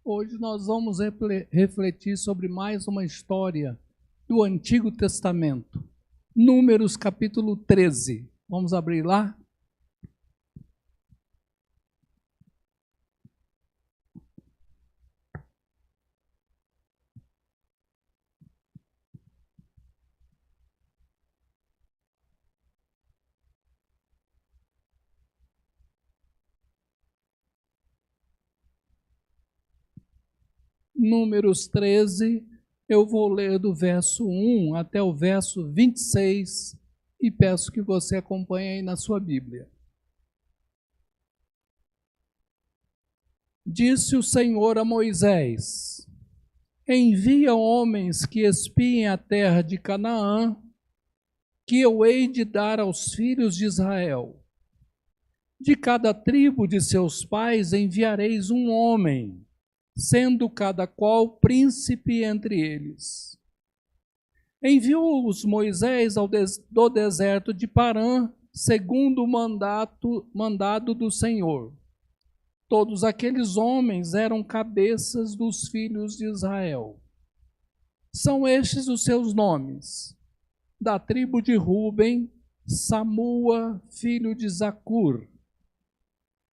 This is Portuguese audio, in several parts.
Hoje nós vamos refletir sobre mais uma história do Antigo Testamento. Números capítulo 13. Vamos abrir lá? Números 13, eu vou ler do verso 1 até o verso 26 e peço que você acompanhe aí na sua Bíblia. Disse o Senhor a Moisés: envia homens que espiem a terra de Canaã, que eu hei de dar aos filhos de Israel. De cada tribo de seus pais enviareis um homem, sendo cada qual príncipe entre eles. Enviou-os Moisés do deserto de Parã, segundo o mandado do Senhor. Todos aqueles homens eram cabeças dos filhos de Israel. São estes os seus nomes: da tribo de Ruben, Samua, filho de Zacur;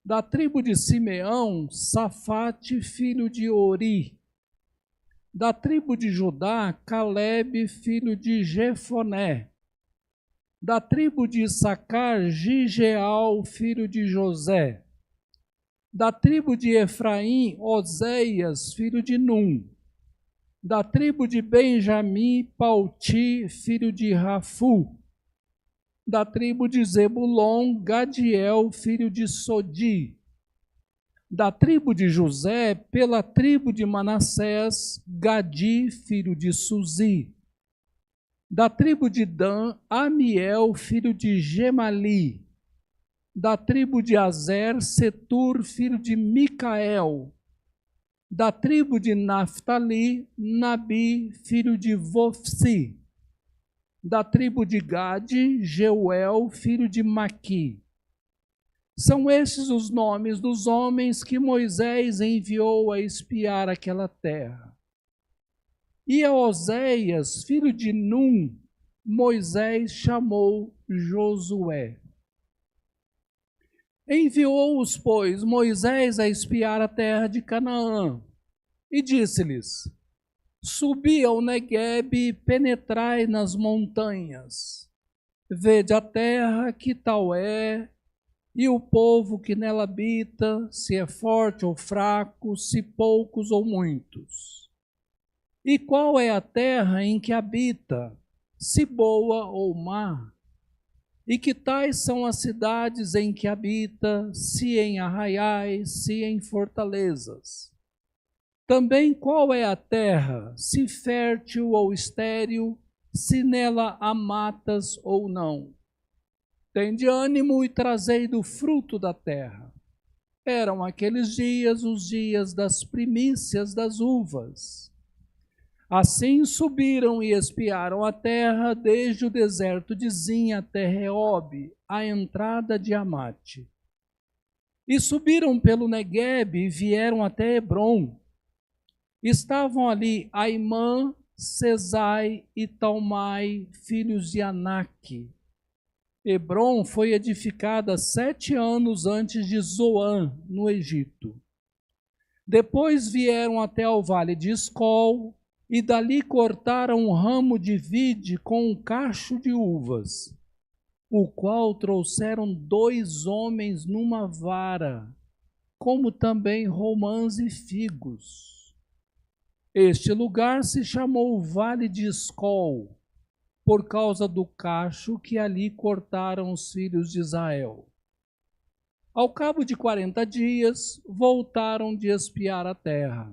da tribo de Simeão, Safate, filho de Ori; da tribo de Judá, Calebe, filho de Jefoné; da tribo de Issacar, Gigeal, filho de José; da tribo de Efraim, Oséias, filho de Num; da tribo de Benjamim, Palti, filho de Rafu; da tribo de Zebulon, Gadiel, filho de Sodi; da tribo de José, pela tribo de Manassés, Gadi, filho de Suzi; da tribo de Dan, Amiel, filho de Gemali; da tribo de Azer, Setur, filho de Micael; da tribo de Naftali, Nabi, filho de Vofsi; da tribo de Gade, Jeuel, filho de Maqui. São estes os nomes dos homens que Moisés enviou a espiar aquela terra. E a Oséias, filho de Num, Moisés chamou Josué. Enviou-os, pois, Moisés a espiar a terra de Canaã, e disse-lhes: subi ao Neguebe e penetrai nas montanhas. Vede a terra, que tal é, e o povo que nela habita, se é forte ou fraco, se poucos ou muitos. E qual é a terra em que habita, se boa ou má? E que tais são as cidades em que habita, se em arraiais, se em fortalezas? Também qual é a terra, se fértil ou estéril, se nela há matas ou não? Tende ânimo e trazei do fruto da terra. Eram aqueles dias os dias das primícias das uvas. Assim subiram e espiaram a terra, desde o deserto de Zin até Reob, a entrada de Amate. E subiram pelo Neguebe e vieram até Hebrom. Estavam ali Aimã, Sesai e Talmai, filhos de Anak. Hebrom foi edificada 7 anos antes de Zoan, no Egito. Depois vieram até o vale de Escol, e dali cortaram um ramo de vide com um cacho de uvas, o qual trouxeram 2 homens numa vara, como também romãs e figos. Este lugar se chamou Vale de Escol, por causa do cacho que ali cortaram os filhos de Israel. Ao cabo de 40 dias, voltaram de espiar a terra.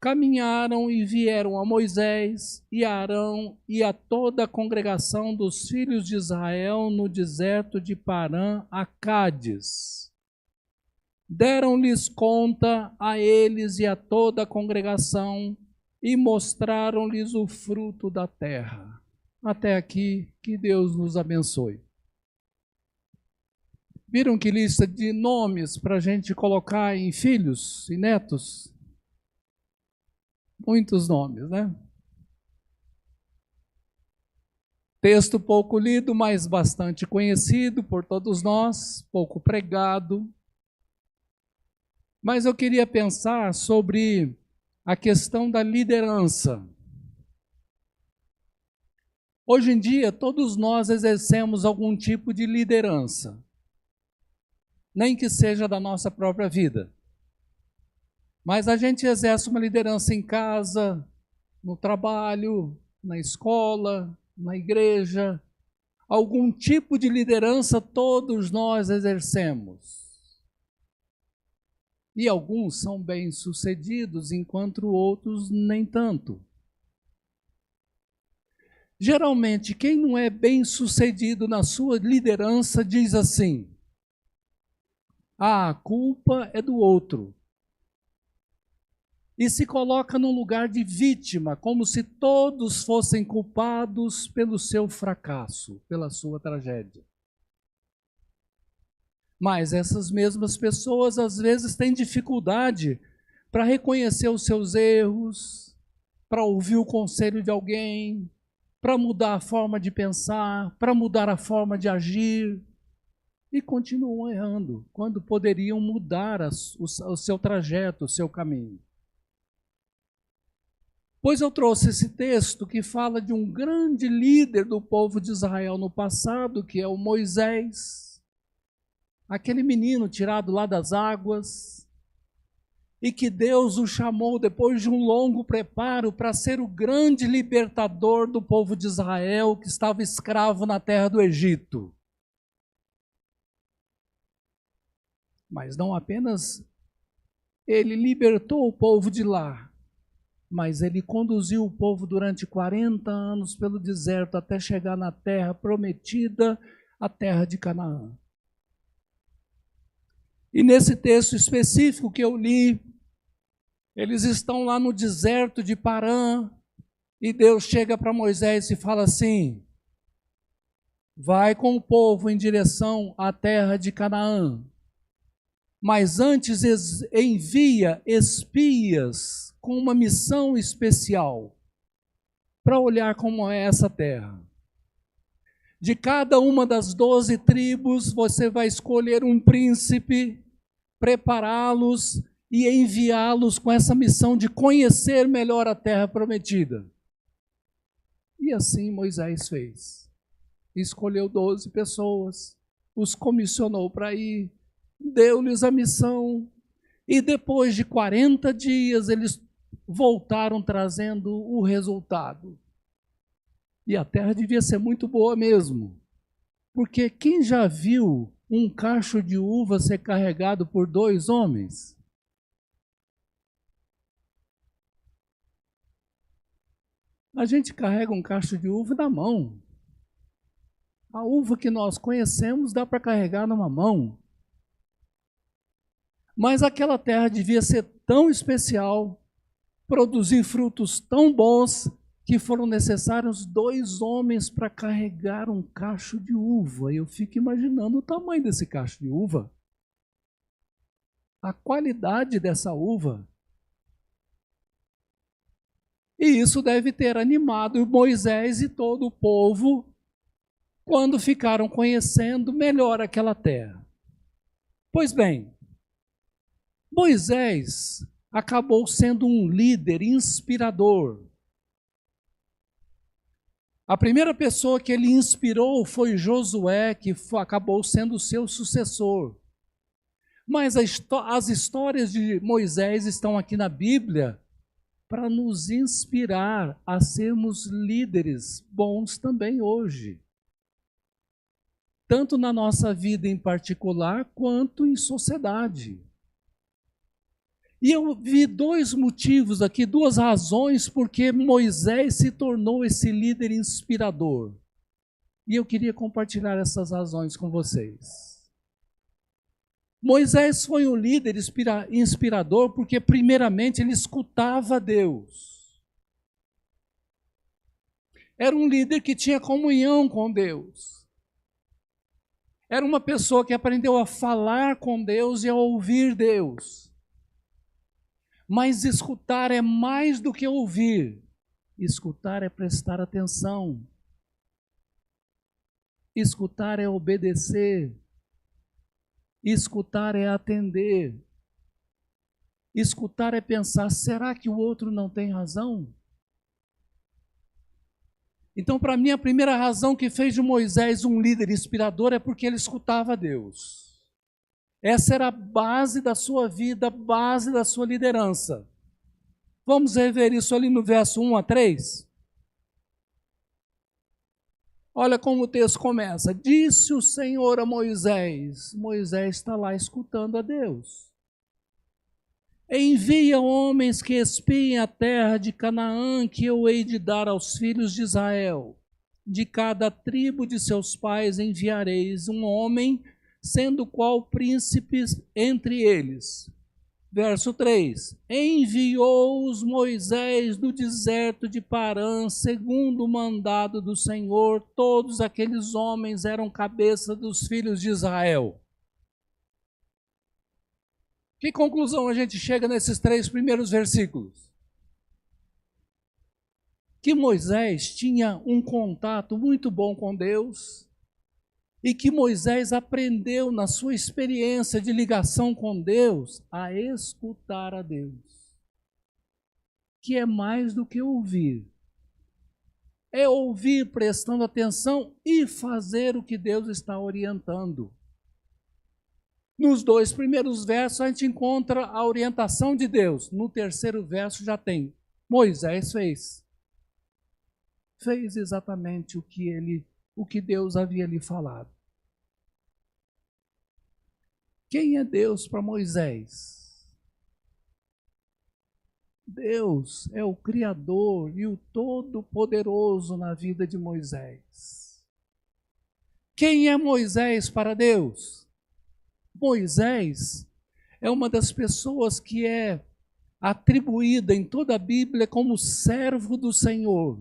Caminharam e vieram a Moisés e a Arão e a toda a congregação dos filhos de Israel no deserto de Parã, a Cádiz. Deram-lhes conta a eles e a toda a congregação e mostraram-lhes o fruto da terra. Até aqui, que Deus nos abençoe. Viram que lista de nomes para a gente colocar em filhos e netos? Muitos nomes, né? Texto pouco lido, mas bastante conhecido por todos nós, pouco pregado. Mas eu queria pensar sobre a questão da liderança. Hoje em dia, todos nós exercemos algum tipo de liderança, nem que seja da nossa própria vida. Mas a gente exerce uma liderança em casa, no trabalho, na escola, na igreja. Algum tipo de liderança todos nós exercemos. E alguns são bem-sucedidos, enquanto outros nem tanto. Geralmente, quem não é bem-sucedido na sua liderança diz assim: a culpa é do outro. E se coloca num lugar de vítima, como se todos fossem culpados pelo seu fracasso, pela sua tragédia. Mas essas mesmas pessoas às vezes têm dificuldade para reconhecer os seus erros, para ouvir o conselho de alguém, para mudar a forma de pensar, para mudar a forma de agir, e continuam errando, quando poderiam mudar o seu trajeto, o seu caminho. Pois eu trouxe esse texto que fala de um grande líder do povo de Israel no passado, que é o Moisés, aquele menino tirado lá das águas, e que Deus o chamou depois de um longo preparo para ser o grande libertador do povo de Israel que estava escravo na terra do Egito. Mas não apenas ele libertou o povo de lá, mas ele conduziu o povo durante 40 anos pelo deserto até chegar na terra prometida, a terra de Canaã. E nesse texto específico que eu li, eles estão lá no deserto de Parã, e Deus chega para Moisés e fala assim: vai com o povo em direção à terra de Canaã, mas antes envia espias com uma missão especial para olhar como é essa terra. De cada uma das 12 tribos, você vai escolher um príncipe, prepará-los e enviá-los com essa missão de conhecer melhor a terra prometida. E assim Moisés fez. Escolheu 12 pessoas, os comissionou para ir, deu-lhes a missão, e depois de 40 dias eles voltaram trazendo o resultado. E a terra devia ser muito boa mesmo, porque quem já viu um cacho de uva ser carregado por 2 homens? A gente carrega um cacho de uva na mão. A uva que nós conhecemos dá para carregar numa mão. Mas aquela terra devia ser tão especial, produzir frutos tão bons, que foram necessários 2 homens para carregar um cacho de uva. Eu fico imaginando o tamanho desse cacho de uva, a qualidade dessa uva. E isso deve ter animado Moisés e todo o povo quando ficaram conhecendo melhor aquela terra. Pois bem, Moisés acabou sendo um líder inspirador. A primeira pessoa que ele inspirou foi Josué, que acabou sendo o seu sucessor. Mas as histórias de Moisés estão aqui na Bíblia para nos inspirar a sermos líderes bons também hoje. Tanto na nossa vida em particular, quanto em sociedade. E eu vi 2 motivos aqui, 2 razões porque Moisés se tornou esse líder inspirador. E eu queria compartilhar essas razões com vocês. Moisés foi um líder inspirador porque, primeiramente, ele escutava Deus. Era um líder que tinha comunhão com Deus. Era uma pessoa que aprendeu a falar com Deus e a ouvir Deus. Mas escutar é mais do que ouvir. Escutar é prestar atenção. Escutar é obedecer. Escutar é atender. Escutar é pensar, será que o outro não tem razão? Então, para mim, a primeira razão que fez de Moisés um líder inspirador é porque ele escutava Deus. Essa era a base da sua vida, a base da sua liderança. Vamos rever isso ali no verso 1 a 3? Olha como o texto começa. Disse o Senhor a Moisés. Moisés está lá escutando a Deus. Envia homens que espiem a terra de Canaã, que eu hei de dar aos filhos de Israel. De cada tribo de seus pais enviareis um homem, sendo qual príncipes entre eles. Verso 3. Enviou-os Moisés do deserto de Parã, segundo o mandado do Senhor. Todos aqueles homens eram cabeça dos filhos de Israel. Que conclusão a gente chega nesses 3 primeiros versículos? Que Moisés tinha um contato muito bom com Deus e que Moisés aprendeu na sua experiência de ligação com Deus a escutar a Deus. Que é mais do que ouvir. É ouvir prestando atenção e fazer o que Deus está orientando. Nos 2 primeiros versos a gente encontra a orientação de Deus. No 3º verso já tem. Moisés fez. Fez exatamente o que Deus havia lhe falado. Quem é Deus para Moisés? Deus é o Criador e o Todo-Poderoso na vida de Moisés. Quem é Moisés para Deus? Moisés é uma das pessoas que é atribuída em toda a Bíblia como servo do Senhor.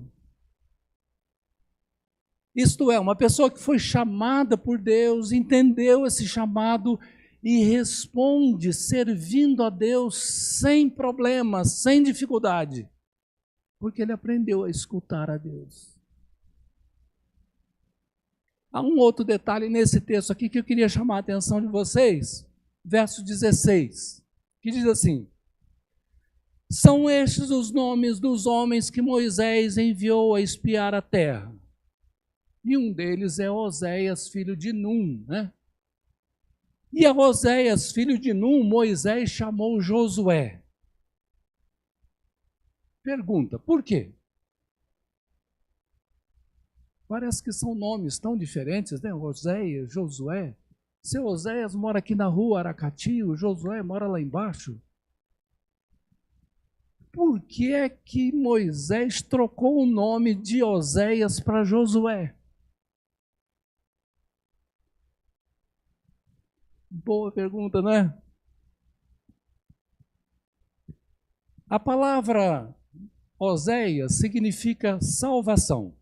Isto é, uma pessoa que foi chamada por Deus, entendeu esse chamado e responde servindo a Deus sem problemas, sem dificuldade, porque ele aprendeu a escutar a Deus. Há um outro detalhe nesse texto aqui que eu queria chamar a atenção de vocês, verso 16, que diz assim: são estes os nomes dos homens que Moisés enviou a espiar a terra. E um deles é Oséias, filho de Num, né? E a Oséias, filho de Num, Moisés chamou Josué. Pergunta, por quê? Parece que são nomes tão diferentes, né? Oséias, Josué. Seu Oséias mora aqui na rua Aracati, o Josué mora lá embaixo. Por que é que Moisés trocou o nome de Oséias para Josué? Boa pergunta, né? A palavra Oséias significa salvação.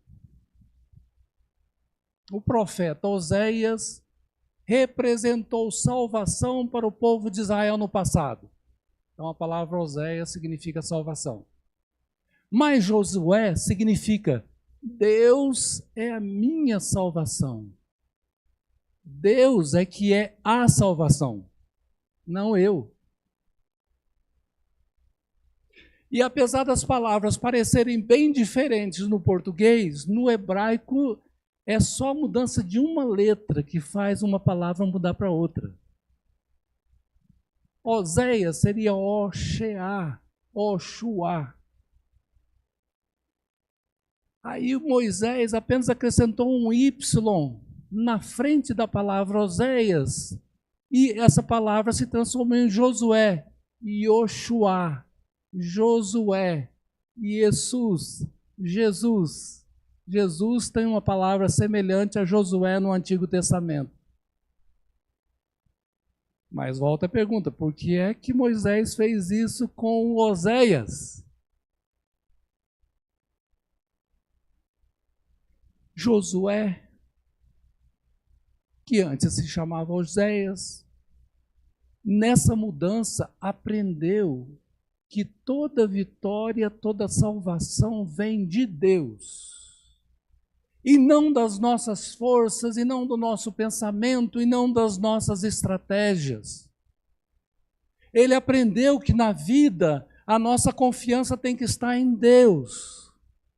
O profeta Oséias representou salvação para o povo de Israel no passado. Então a palavra Oséias significa salvação. Mas Josué significa Deus é a minha salvação. Deus é que é a salvação, não eu. E apesar das palavras parecerem bem diferentes no português, no hebraico é só a mudança de uma letra que faz uma palavra mudar para outra. Oséias seria Oxeá, Oxuá. Aí Moisés apenas acrescentou um Y na frente da palavra Oséias, e essa palavra se transformou em Josué, Yoshua, Josué, Jesus, Jesus. Jesus tem uma palavra semelhante a Josué no Antigo Testamento. Mas volta a pergunta, por que é que Moisés fez isso com Oséias? Josué, que antes se chamava Oséias, nessa mudança aprendeu que toda vitória, toda salvação vem de Deus. E não das nossas forças, e não do nosso pensamento, e não das nossas estratégias. Ele aprendeu que na vida a nossa confiança tem que estar em Deus.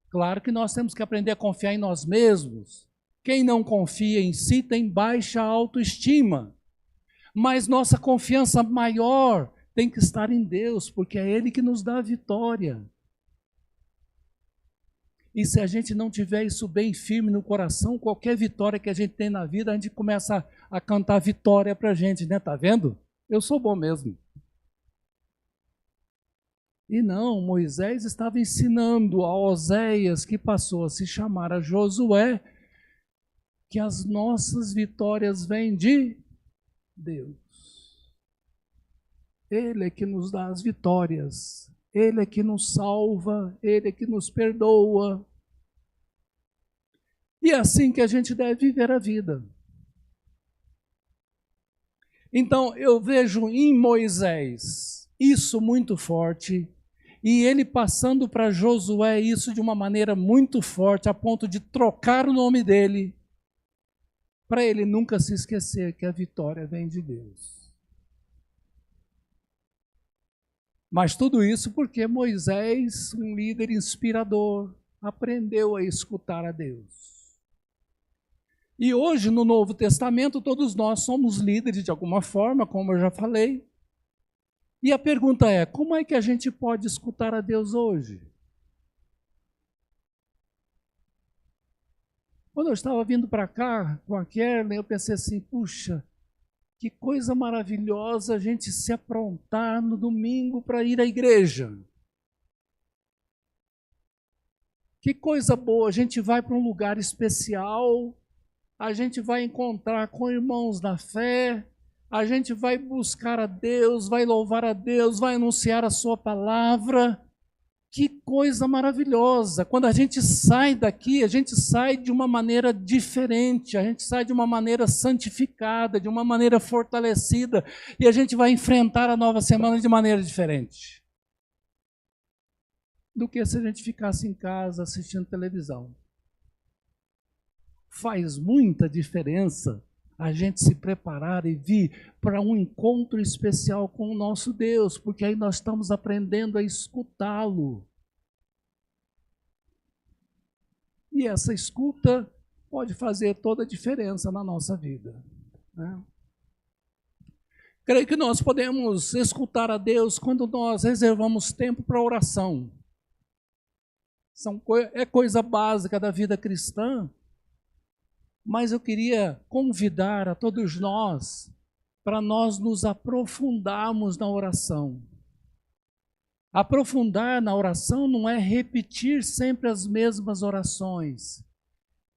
Claro que nós temos que aprender a confiar em nós mesmos. Quem não confia em si tem baixa autoestima. Mas nossa confiança maior tem que estar em Deus, porque é Ele que nos dá a vitória. E se a gente não tiver isso bem firme no coração, qualquer vitória que a gente tem na vida, a gente começa a cantar vitória para a gente, né? Tá vendo? Eu sou bom mesmo. E não, Moisés estava ensinando a Oséias, que passou a se chamar a Josué, que as nossas vitórias vêm de Deus. Ele é que nos dá as vitórias. Ele é que nos salva, Ele é que nos perdoa. E é assim que a gente deve viver a vida. Então, eu vejo em Moisés isso muito forte, e ele passando para Josué isso de uma maneira muito forte, a ponto de trocar o nome dele, para ele nunca se esquecer que a vitória vem de Deus. Mas tudo isso porque Moisés, um líder inspirador, aprendeu a escutar a Deus. E hoje, no Novo Testamento, todos nós somos líderes de alguma forma, como eu já falei. E a pergunta é, como é que a gente pode escutar a Deus hoje? Quando eu estava vindo para cá com a Kerlen, eu pensei assim, puxa, que coisa maravilhosa a gente se aprontar no domingo para ir à igreja. Que coisa boa, a gente vai para um lugar especial, a gente vai encontrar com irmãos da fé, a gente vai buscar a Deus, vai louvar a Deus, vai anunciar a sua palavra. Que coisa maravilhosa! Quando a gente sai daqui, a gente sai de uma maneira diferente, a gente sai de uma maneira santificada, de uma maneira fortalecida, e a gente vai enfrentar a nova semana de maneira diferente do que se a gente ficasse em casa assistindo televisão. Faz muita diferença a gente se preparar e vir para um encontro especial com o nosso Deus, porque aí nós estamos aprendendo a escutá-lo. E essa escuta pode fazer toda a diferença na nossa vida, né? Creio que nós podemos escutar a Deus quando nós reservamos tempo para oração. É coisa básica da vida cristã, mas eu queria convidar a todos nós para nós nos aprofundarmos na oração. Aprofundar na oração não é repetir sempre as mesmas orações,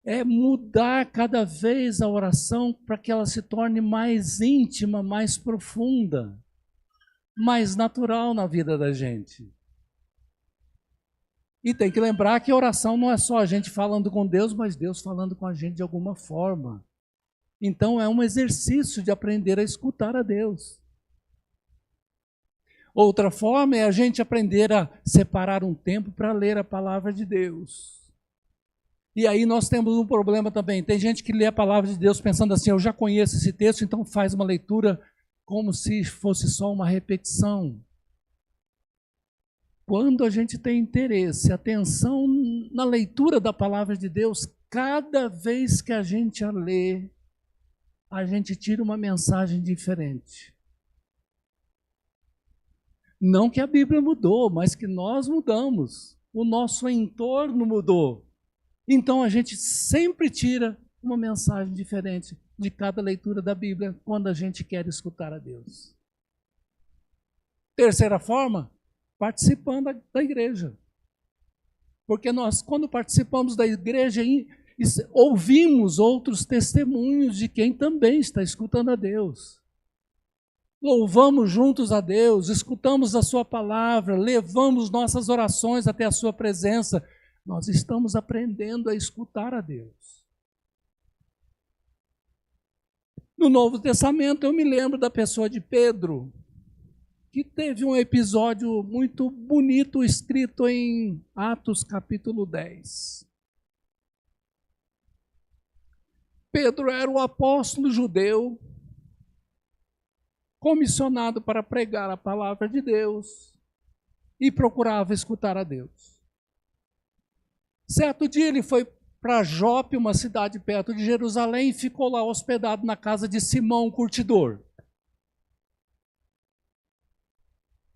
é mudar cada vez a oração para que ela se torne mais íntima, mais profunda, mais natural na vida da gente. E tem que lembrar que a oração não é só a gente falando com Deus, mas Deus falando com a gente de alguma forma. Então é um exercício de aprender a escutar a Deus. Outra forma é a gente aprender a separar um tempo para ler a palavra de Deus. E aí nós temos um problema também. Tem gente que lê a palavra de Deus pensando assim, eu já conheço esse texto, então faz uma leitura como se fosse só uma repetição. Quando a gente tem interesse, atenção na leitura da palavra de Deus, cada vez que a gente a lê, a gente tira uma mensagem diferente. Não que a Bíblia mudou, mas que nós mudamos. O nosso entorno mudou. Então a gente sempre tira uma mensagem diferente de cada leitura da Bíblia quando a gente quer escutar a Deus. Terceira forma, participando da igreja. Porque nós, quando participamos da igreja, ouvimos outros testemunhos de quem também está escutando a Deus. Louvamos juntos a Deus, escutamos a sua palavra, levamos nossas orações até a sua presença. Nós estamos aprendendo a escutar a Deus. No Novo Testamento, eu me lembro da pessoa de Pedro. que teve um episódio muito bonito escrito em Atos capítulo 10. Pedro era o apóstolo judeu, comissionado para pregar a palavra de Deus e procurava escutar a Deus. Certo dia ele foi para Jope, uma cidade perto de Jerusalém, e ficou lá hospedado na casa de Simão, o curtidor.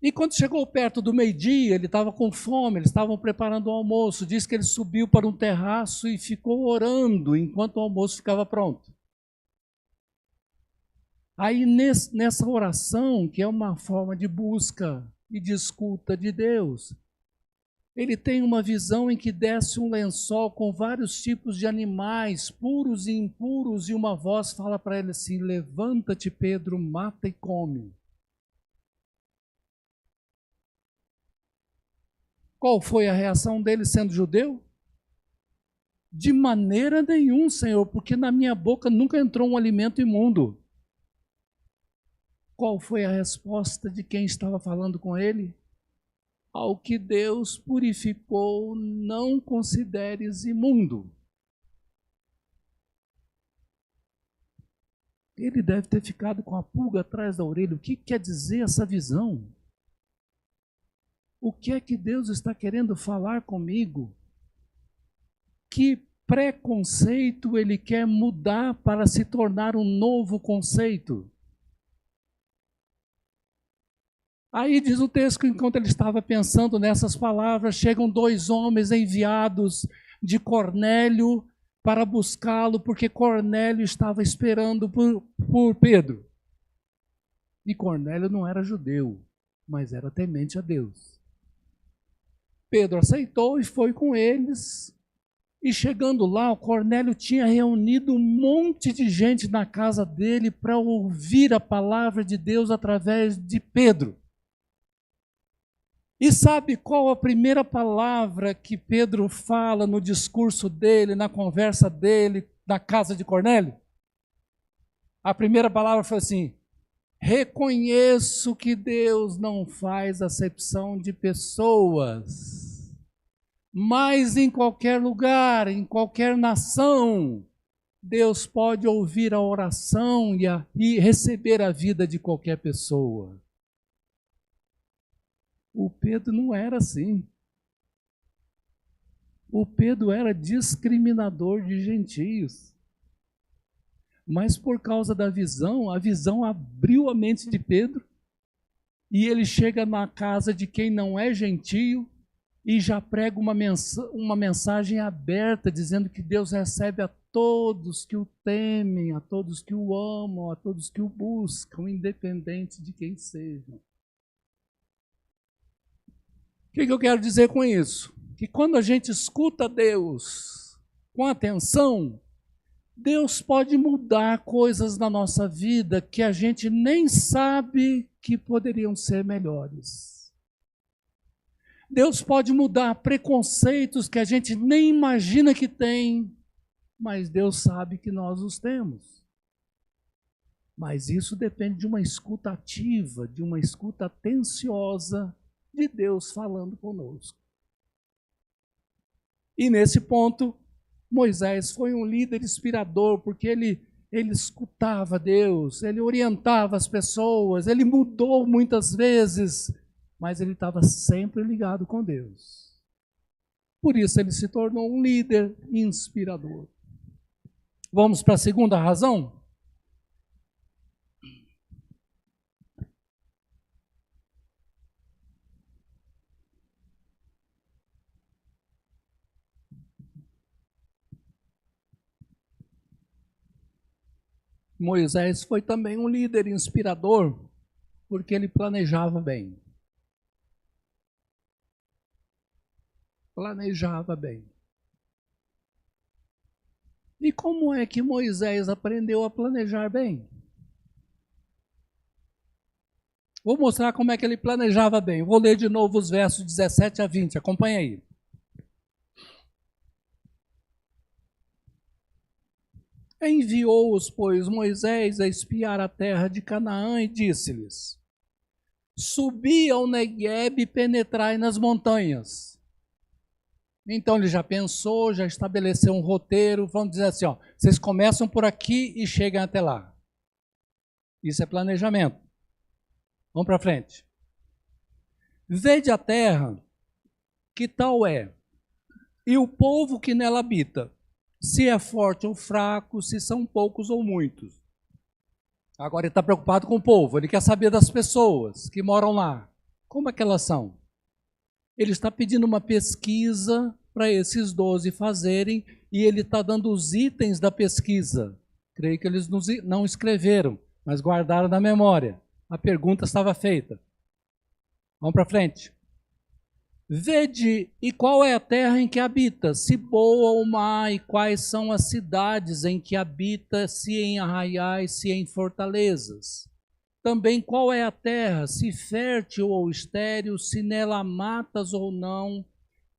E quando chegou perto do meio-dia, ele estava com fome, eles estavam preparando o almoço. Diz que ele subiu para um terraço e ficou orando enquanto o almoço ficava pronto. Aí nessa oração, que é uma forma de busca e de escuta de Deus, ele tem uma visão em que desce um lençol com vários tipos de animais, puros e impuros, e uma voz fala para ele assim: levanta-te, Pedro, mata e come. Qual foi a reação dele sendo judeu? De maneira nenhuma, Senhor, porque na minha boca nunca entrou um alimento imundo. Qual foi a resposta de quem estava falando com ele? Ao que Deus purificou, não consideres imundo. Ele deve ter ficado com a pulga atrás da orelha. O que quer dizer essa visão? O que é que Deus está querendo falar comigo? Que preconceito ele quer mudar para se tornar um novo conceito? Aí diz o texto que enquanto ele estava pensando nessas palavras, chegam 2 homens enviados de Cornélio para buscá-lo, porque Cornélio estava esperando por Pedro. E Cornélio não era judeu, mas era temente a Deus. Pedro aceitou e foi com eles. E chegando lá, o Cornélio tinha reunido um monte de gente na casa dele para ouvir a palavra de Deus através de Pedro. E sabe qual a primeira palavra que Pedro fala no discurso dele, na conversa dele, na casa de Cornélio? A primeira palavra foi assim: reconheço que Deus não faz acepção de pessoas, mas em qualquer lugar, em qualquer nação, Deus pode ouvir a oração e receber a vida de qualquer pessoa. O Pedro não era assim. O Pedro era discriminador de gentios. Mas por causa da visão, a visão abriu a mente de Pedro, e ele chega na casa de quem não é gentio e já prega uma mensagem aberta, dizendo que Deus recebe a todos que o temem, a todos que o amam, a todos que o buscam, independente de quem sejam. O que eu quero dizer com isso? Que quando a gente escuta Deus com atenção, Deus pode mudar coisas na nossa vida que a gente nem sabe que poderiam ser melhores. Deus pode mudar preconceitos que a gente nem imagina que tem, mas Deus sabe que nós os temos. Mas isso depende de uma escuta ativa, de uma escuta atenciosa de Deus falando conosco. E nesse ponto, Moisés foi um líder inspirador, porque ele escutava Deus, ele orientava as pessoas, ele mudou muitas vezes, mas ele estava sempre ligado com Deus. Por isso ele se tornou um líder inspirador. Vamos para a segunda razão? Moisés foi também um líder inspirador, porque ele planejava bem. Planejava bem. E como é que Moisés aprendeu a planejar bem? Vou mostrar como é que ele planejava bem. Vou ler de novo os versos 17 a 20. Acompanha aí. Enviou-os, pois, Moisés a espiar a terra de Canaã e disse-lhes: Subi ao Negueb e penetrai nas montanhas. Então ele já pensou, já estabeleceu um roteiro, vamos dizer assim, ó, vocês começam por aqui e chegam até lá. Isso é planejamento. Vamos para frente. Vede a terra, que tal é, e o povo que nela habita, se é forte ou fraco, se são poucos ou muitos. Agora ele está preocupado com o povo, ele quer saber das pessoas que moram lá. Como é que elas são? Ele está pedindo uma pesquisa para esses 12 fazerem e ele está dando os itens da pesquisa. Creio que eles não escreveram, mas guardaram na memória. A pergunta estava feita. Vamos para frente. Vede, e qual é a terra em que habita, se boa ou má, e quais são as cidades em que habita, se em arraiais, se em fortalezas. Também qual é a terra, se fértil ou estéril, se nela matas ou não.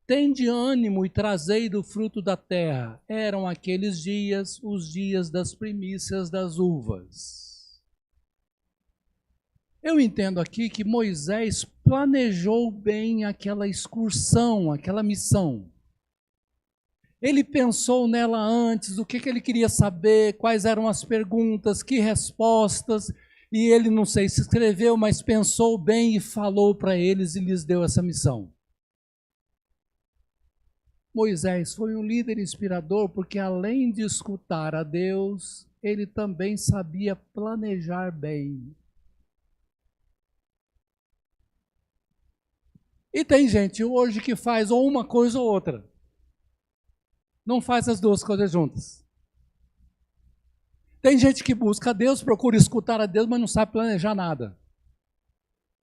Tende ânimo e trazei do fruto da terra. Eram aqueles dias, os dias das primícias das uvas. Eu entendo aqui que Moisés planejou bem aquela excursão, aquela missão. Ele pensou nela antes, o que ele queria saber, quais eram as perguntas, que respostas, e ele, não sei se escreveu, mas pensou bem e falou para eles e lhes deu essa missão. Moisés foi um líder inspirador porque, além de escutar a Deus, ele também sabia planejar bem. E tem gente hoje que faz ou uma coisa ou outra. Não faz as duas coisas juntas. Tem gente que busca a Deus, procura escutar a Deus, mas não sabe planejar nada.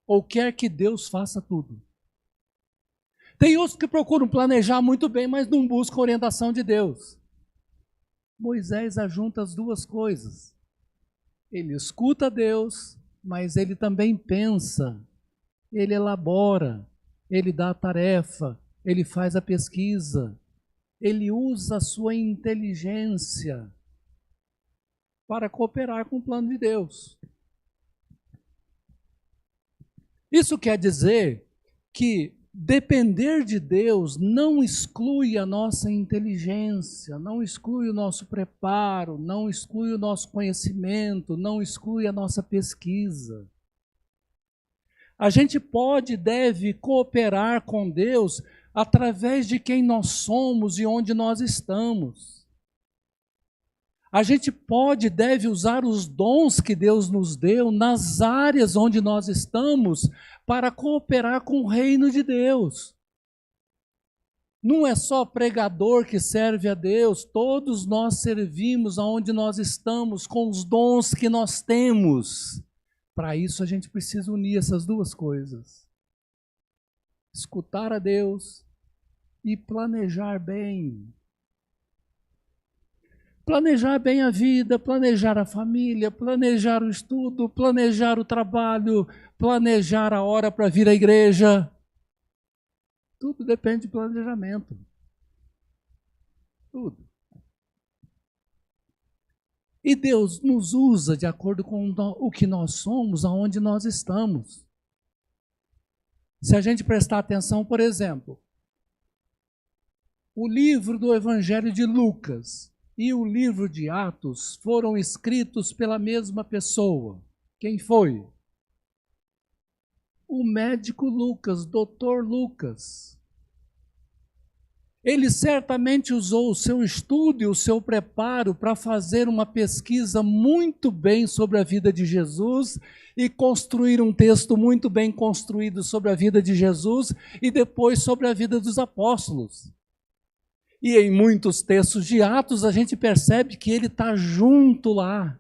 Ou quer que Deus faça tudo. Tem outros que procuram planejar muito bem, mas não buscam a orientação de Deus. Moisés ajunta as duas coisas. Ele escuta a Deus, mas ele também pensa, ele elabora, ele dá a tarefa, ele faz a pesquisa, ele usa a sua inteligência para cooperar com o plano de Deus. Isso quer dizer que depender de Deus não exclui a nossa inteligência, não exclui o nosso preparo, não exclui o nosso conhecimento, não exclui a nossa pesquisa. A gente pode e deve cooperar com Deus através de quem nós somos e onde nós estamos. A gente pode e deve usar os dons que Deus nos deu nas áreas onde nós estamos para cooperar com o reino de Deus. Não é só pregador que serve a Deus, todos nós servimos aonde nós estamos com os dons que nós temos. Para isso a gente precisa unir essas duas coisas. Escutar a Deus e planejar bem. Planejar bem a vida, planejar a família, planejar o estudo, planejar o trabalho, planejar a hora para vir à igreja. Tudo depende de planejamento. Tudo. E Deus nos usa de acordo com o que nós somos, aonde nós estamos. Se a gente prestar atenção, por exemplo, o livro do Evangelho de Lucas e o livro de Atos foram escritos pela mesma pessoa. Quem foi? O médico Lucas, doutor Lucas. Ele certamente usou o seu estudo e o seu preparo para fazer uma pesquisa muito bem sobre a vida de Jesus e construir um texto muito bem construído sobre a vida de Jesus e depois sobre a vida dos apóstolos. E em muitos textos de Atos a gente percebe que ele está junto lá.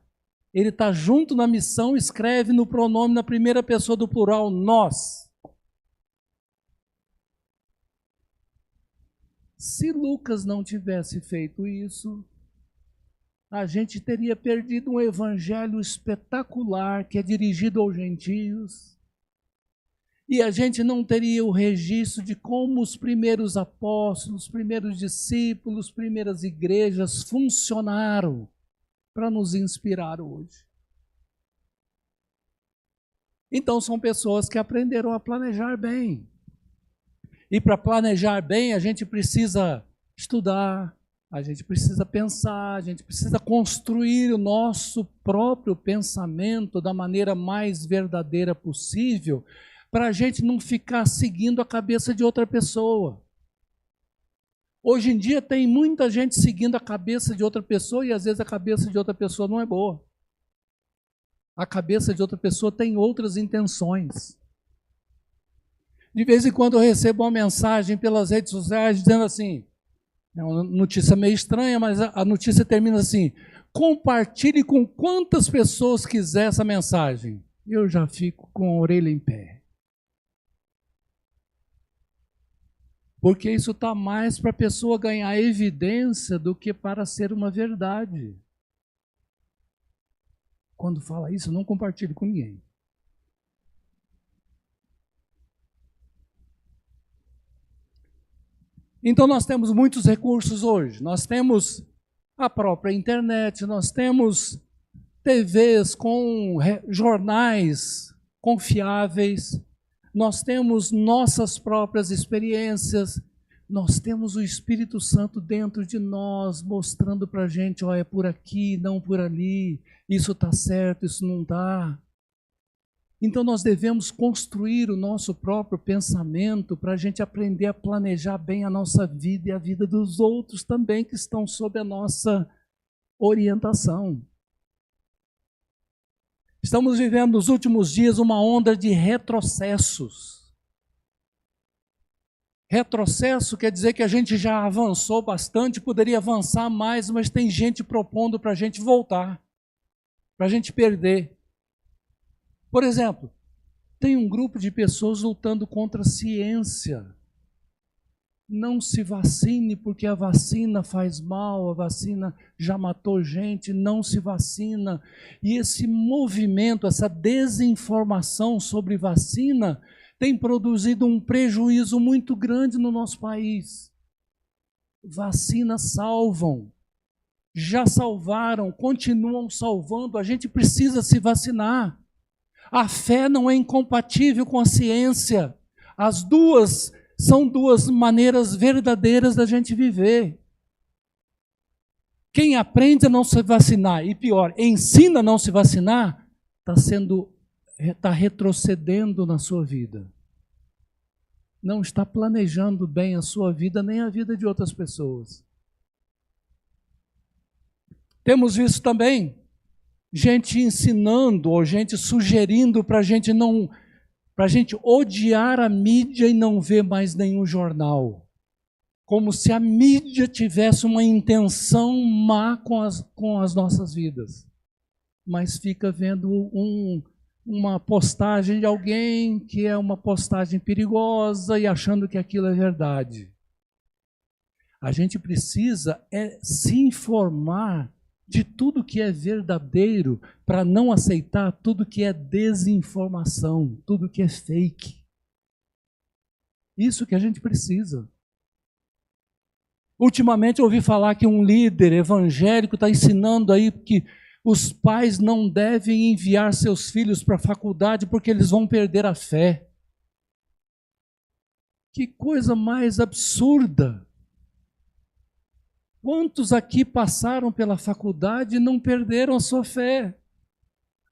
Ele está junto na missão, escreve no pronome na primeira pessoa do plural, nós. Se Lucas não tivesse feito isso, a gente teria perdido um evangelho espetacular que é dirigido aos gentios. E a gente não teria o registro de como os primeiros apóstolos, os primeiros discípulos, primeiras igrejas funcionaram para nos inspirar hoje. Então são pessoas que aprenderam a planejar bem. E para planejar bem, a gente precisa estudar, a gente precisa pensar, a gente precisa construir o nosso próprio pensamento da maneira mais verdadeira possível, para a gente não ficar seguindo a cabeça de outra pessoa. Hoje em dia tem muita gente seguindo a cabeça de outra pessoa e às vezes a cabeça de outra pessoa não é boa. A cabeça de outra pessoa tem outras intenções. De vez em quando eu recebo uma mensagem pelas redes sociais dizendo assim, é uma notícia meio estranha, mas a notícia termina assim: compartilhe com quantas pessoas quiser essa mensagem. Eu já fico com a orelha em pé. Porque isso está mais para a pessoa ganhar evidência do que para ser uma verdade. Quando fala isso, não compartilhe com ninguém. Então nós temos muitos recursos hoje. Nós temos a própria internet, nós temos TVs com jornais confiáveis, nós temos nossas próprias experiências, nós temos o Espírito Santo dentro de nós, mostrando para a gente, ó, é por aqui, não por ali, isso está certo, isso não está. Então nós devemos construir o nosso próprio pensamento para a gente aprender a planejar bem a nossa vida e a vida dos outros também que estão sob a nossa orientação. Estamos vivendo nos últimos dias uma onda de retrocessos. Retrocesso quer dizer que a gente já avançou bastante, poderia avançar mais, mas tem gente propondo para a gente voltar, para a gente perder. Por exemplo, tem um grupo de pessoas lutando contra a ciência. Não se vacine porque a vacina faz mal, a vacina já matou gente, não se vacina. E esse movimento, essa desinformação sobre vacina tem produzido um prejuízo muito grande no nosso país. Vacinas salvam, já salvaram, continuam salvando, a gente precisa se vacinar. A fé não é incompatível com a ciência. As duas são duas maneiras verdadeiras da gente viver. Quem aprende a não se vacinar, e pior, ensina a não se vacinar, está retrocedendo na sua vida. Não está planejando bem a sua vida, nem a vida de outras pessoas. Temos visto também gente ensinando ou gente sugerindo para a gente odiar a mídia e não ver mais nenhum jornal. Como se a mídia tivesse uma intenção má com as nossas vidas. Mas fica vendo uma postagem de alguém que é uma postagem perigosa e achando que aquilo é verdade. A gente precisa se informar de tudo que é verdadeiro, para não aceitar tudo que é desinformação, tudo que é fake. Isso que a gente precisa. Ultimamente eu ouvi falar que um líder evangélico está ensinando aí que os pais não devem enviar seus filhos para a faculdade porque eles vão perder a fé. Que coisa mais absurda! Quantos aqui passaram pela faculdade e não perderam a sua fé?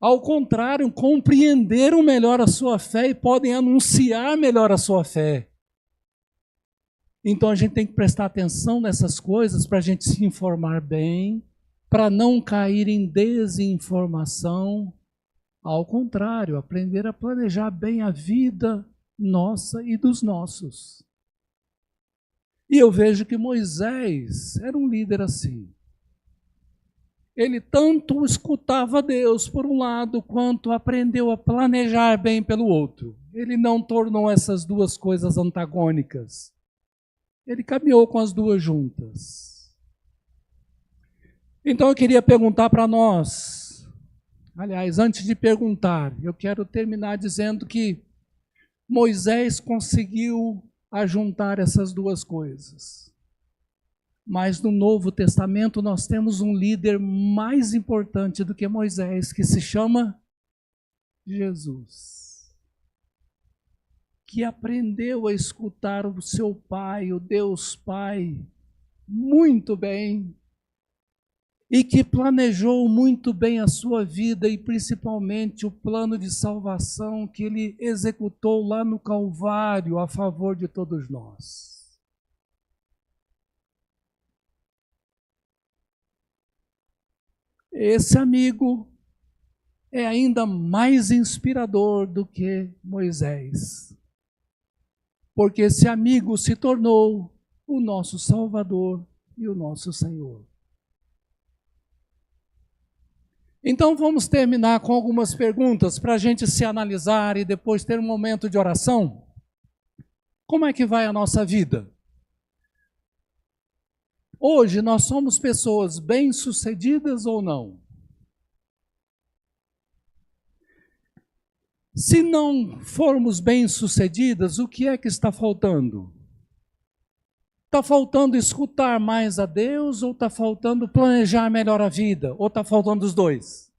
Ao contrário, compreenderam melhor a sua fé e podem anunciar melhor a sua fé. Então a gente tem que prestar atenção nessas coisas para a gente se informar bem, para não cair em desinformação. Ao contrário, aprender a planejar bem a vida nossa e dos nossos. E eu vejo que Moisés era um líder assim. Ele tanto escutava Deus por um lado, quanto aprendeu a planejar bem pelo outro. Ele não tornou essas duas coisas antagônicas. Ele caminhou com as duas juntas. Então eu queria perguntar para nós. Aliás, antes de perguntar, eu quero terminar dizendo que Moisés conseguiu ajuntar essas duas coisas. Mas no Novo Testamento nós temos um líder mais importante do que Moisés, que se chama Jesus. que aprendeu a escutar o seu Pai, o Deus Pai, muito bem, e que planejou muito bem a sua vida e principalmente o plano de salvação que ele executou lá no Calvário a favor de todos nós. Esse amigo é ainda mais inspirador do que Moisés, porque esse amigo se tornou o nosso Salvador e o nosso Senhor. Então vamos terminar com algumas perguntas para a gente se analisar e depois ter um momento de oração. Como é que vai a nossa vida? Hoje nós somos pessoas bem-sucedidas ou não? Se não formos bem-sucedidas, o que é que está faltando? Está faltando escutar mais a Deus ou está faltando planejar melhor a vida? Ou está faltando os dois?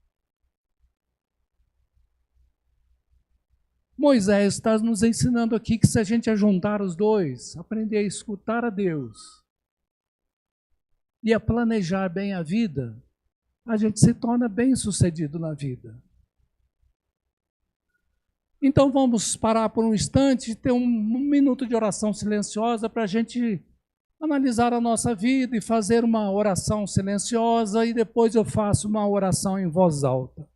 Moisés está nos ensinando aqui que se a gente juntar os dois, aprender a escutar a Deus e a planejar bem a vida, a gente se torna bem-sucedido na vida. Então vamos parar por um instante e ter um minuto de oração silenciosa para a gente analisar a nossa vida e fazer uma oração silenciosa e depois eu faço uma oração em voz alta.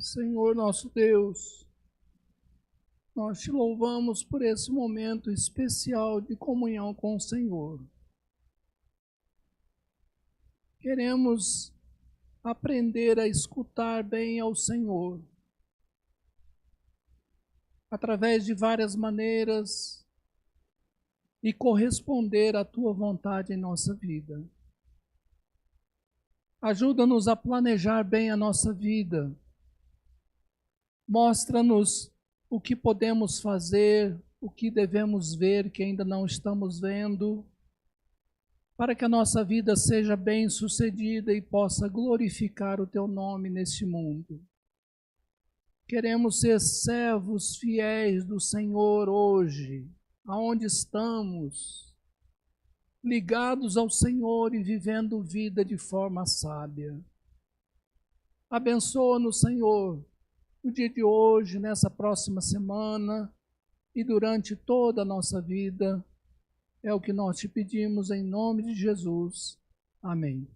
Senhor nosso Deus, nós te louvamos por esse momento especial de comunhão com o Senhor. Queremos aprender a escutar bem ao Senhor, através de várias maneiras, e corresponder à tua vontade em nossa vida. Ajuda-nos a planejar bem a nossa vida. Mostra-nos o que podemos fazer, o que devemos ver que ainda não estamos vendo, para que a nossa vida seja bem-sucedida e possa glorificar o teu nome neste mundo. Queremos ser servos fiéis do Senhor hoje, aonde estamos, ligados ao Senhor e vivendo vida de forma sábia. Abençoa-nos, Senhor, no dia de hoje, nessa próxima semana e durante toda a nossa vida. É o que nós te pedimos em nome de Jesus. Amém.